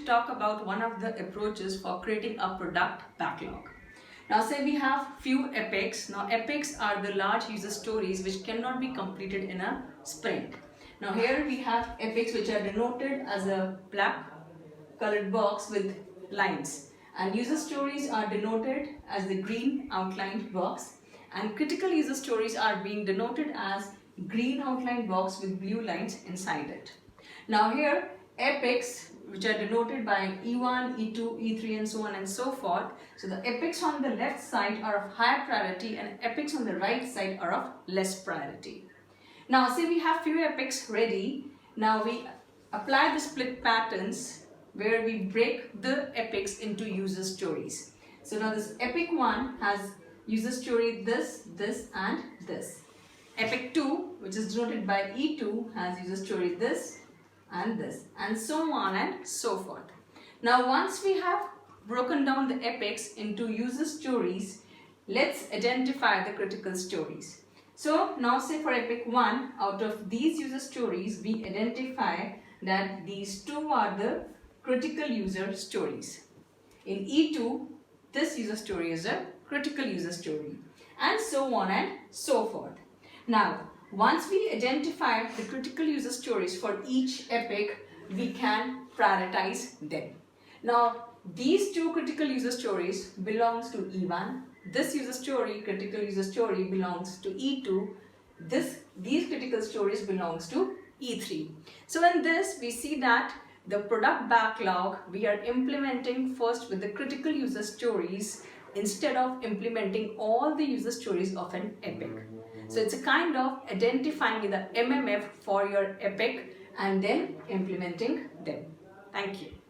talk about one of the approaches for creating a product backlog. Now say we have few epics. Now epics are the large user stories which cannot be completed in a sprint. Now here we have epics which are denoted as a black colored box with lines, and user stories are denoted as the green outlined box, and critical user stories are being denoted as green outlined box with blue lines inside it. Now here epics which are denoted by E1, E2, E3 and so on and so forth. So the epics on the left side are of higher priority and epics on the right side are of less priority. Now say we have few epics ready. Now we apply the split patterns where we break the epics into user stories. So now this epic 1 has user story this, this and this. Epic 2, which is denoted by E2, has user story this and this, and so on and so forth. Now once we have broken down the epics into user stories, let's identify the critical stories. So now say for epic 1, out of these user stories, we identify that these two are the critical user stories. In E2, this user story is a critical user story, and so on and so forth. Now, once we identify the critical user stories for each epic, we can prioritize them. Now, these two critical user stories belongs to E1. This user story, critical user story, belongs to E2. These critical stories belongs to E3. So in this, we see that the product backlog we are implementing first with the critical user stories instead of implementing all the user stories of an epic. So it's a kind of identifying the MMF for your epic and then implementing them. Thank you.